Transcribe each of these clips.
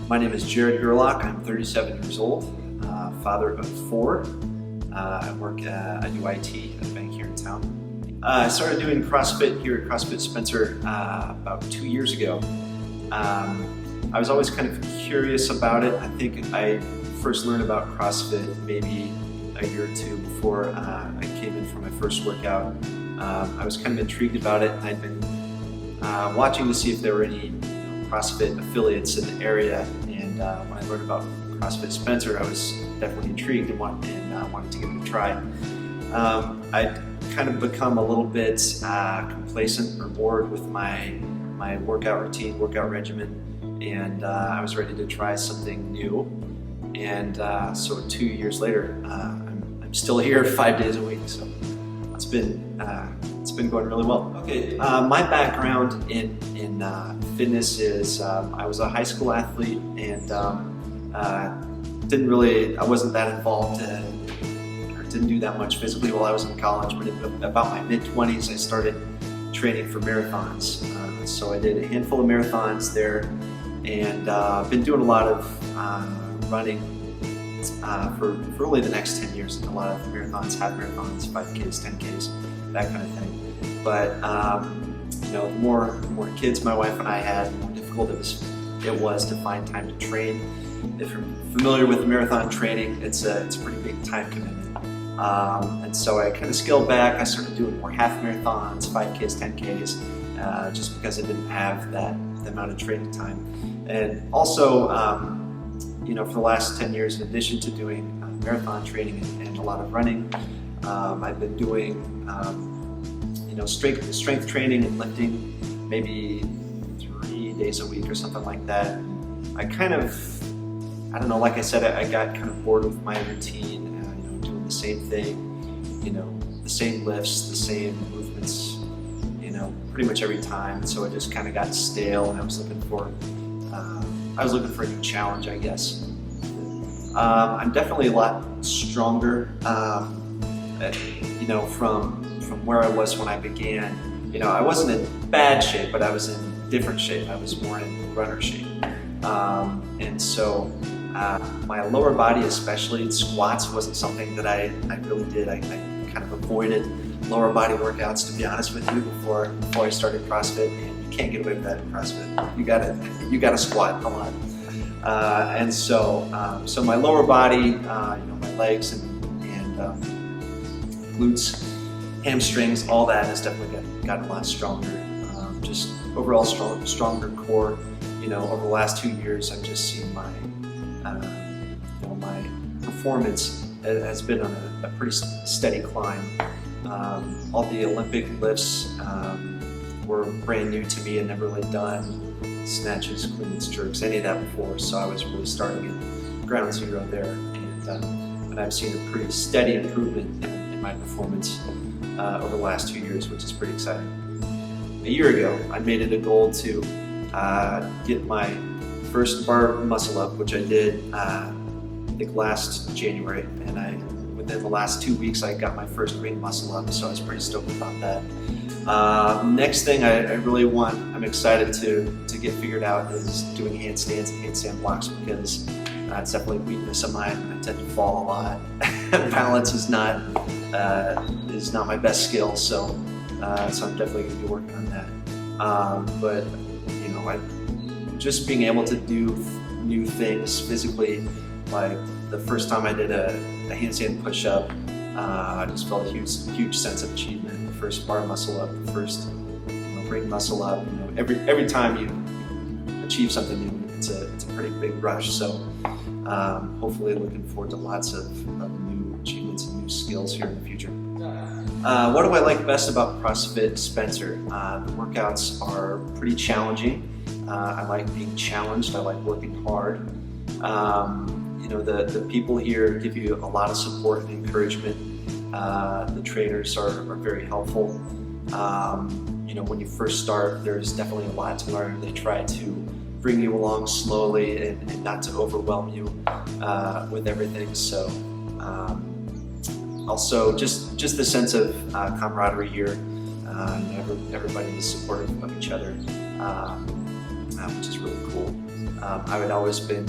My name is Jared Gerlach. I'm 37 years old, father of 4. I do IT at a bank here in town. I started doing CrossFit here at CrossFit Spencer about 2 years ago. I was always kind of curious about it. I think I first learned about CrossFit maybe a year or two before I came in for my first workout. I was kind of intrigued about it, and I'd been watching to see if there were any CrossFit affiliates in the area, and when I learned about CrossFit Spencer, I was definitely intrigued and wanted to give it a try. I'd kind of become a little bit complacent or bored with my workout routine, workout regimen, and I was ready to try something new. And so 2 years later, I'm still here 5 days a week. So it's been going really well. Okay, my background in fitness is I was a high school athlete, and I wasn't that involved or didn't do that much physically while I was in college. But in about my mid-20s, I started training for marathons. So I did a handful of marathons there, and been doing a lot of running for really the next 10 years. A lot of marathons, half marathons, 5Ks, 10Ks, that kind of thing. But the more kids my wife and I had, the more difficult it was to find time to train. If you're familiar with marathon training, it's a pretty big time commitment. And so I kind of scaled back. I started doing more half marathons, 5Ks, 10Ks, just because I didn't have the amount of training time. And also, for the last 10 years, in addition to doing marathon training and a lot of running, I've been doing strength training and lifting maybe 3 days a week or something like that. I don't know, like I said, I got kind of bored with my routine, doing the same thing, the same lifts, the same movements, pretty much every time. And so it just kind of got stale, and I was looking for a new challenge, I guess. I'm definitely a lot stronger, from where I was when I began. I wasn't in bad shape, but I was in different shape. I was more in runner shape. And so my lower body, especially squats, wasn't something that I really did. I kind of avoided lower body workouts, to be honest with you, before I started CrossFit. And you can't get away with that in CrossFit. You gotta squat a lot. And so my lower body, my legs and glutes, hamstrings, all that has definitely gotten a lot stronger. Just overall stronger core. Over the last 2 years, I've just seen my performance has been on a pretty steady climb. All the Olympic lifts were brand new to me. I'd never really done snatches, cleans, jerks, any of that before. So I was really starting at ground zero there, and I've seen a pretty steady improvement in my performance over the last 2 years, which is pretty exciting. A year ago, I made it a goal to get my first bar muscle up, which I did I think last January, and within the last 2 weeks I got my first ring muscle up, so I was pretty stoked about that. Next thing I'm excited to get figured out is doing handstands and handstand blocks, because it's definitely a weakness of mine. I tend to fall a lot. Balance is not my best skill, so I'm definitely going to be working on that. But just being able to do new things physically, like the first time I did a handstand push-up, I just felt a huge sense of achievement. The first bar muscle up, the first ring muscle up. Every time you achieve something new, it's a pretty big rush. So hopefully, looking forward to lots of new achievements and new skills here in the future. What do I like best about CrossFit Spencer? The workouts are pretty challenging. I like being challenged. I like working hard. The people here give you a lot of support and encouragement. The trainers are very helpful. When you first start, there's definitely a lot to learn. They try to bring you along slowly and not to overwhelm you with everything. So also just the sense of camaraderie here. Everybody is supportive of each other. which is really cool. I'd always been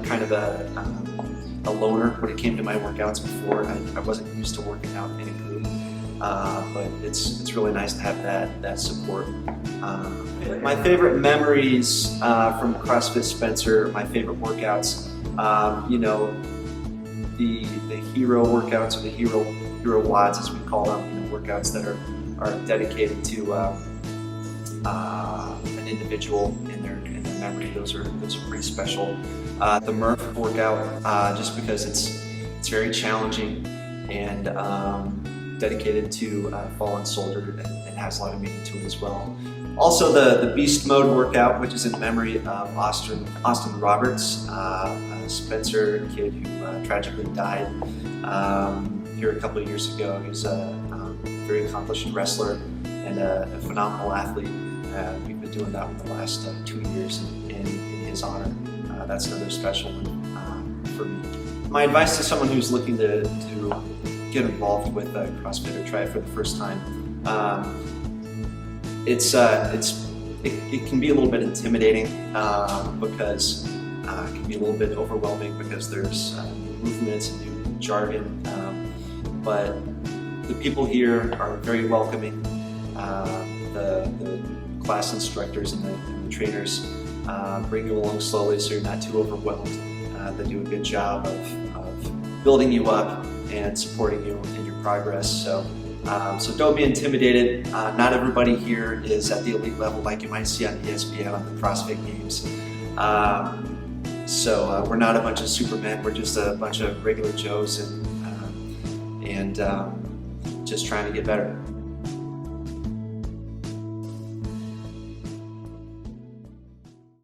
kind of a loner when it came to my workouts before. I wasn't used to working out in a group, but it's really nice to have that support. My favorite memories from CrossFit Spencer, my favorite workouts, the hero workouts, or the hero WODs as we call them, workouts that are dedicated to an individual in their memory. Those are pretty special. The Murph workout, just because it's very challenging and dedicated to a fallen soldier, and has a lot of meaning to it as well. Also the Beast Mode workout, which is in memory of Austin Roberts, a Spencer kid who tragically died here a couple of years ago. He was a very accomplished wrestler and a phenomenal athlete. We've been doing that for the last 2 years in his honor. That's another special one for me. My advice to someone who's looking to get involved with CrossFit or try it for the first time, it can be a little bit intimidating because it can be a little bit overwhelming because there's new movements and new jargon, but the people here are very welcoming. The class instructors and the trainers bring you along slowly so you're not too overwhelmed. They do a good job of building you up and supporting you in your progress. So don't be intimidated. Not everybody here is at the elite level like you might see on ESPN on the CrossFit Games. We're not a bunch of supermen. We're just a bunch of regular Joes and just trying to get better.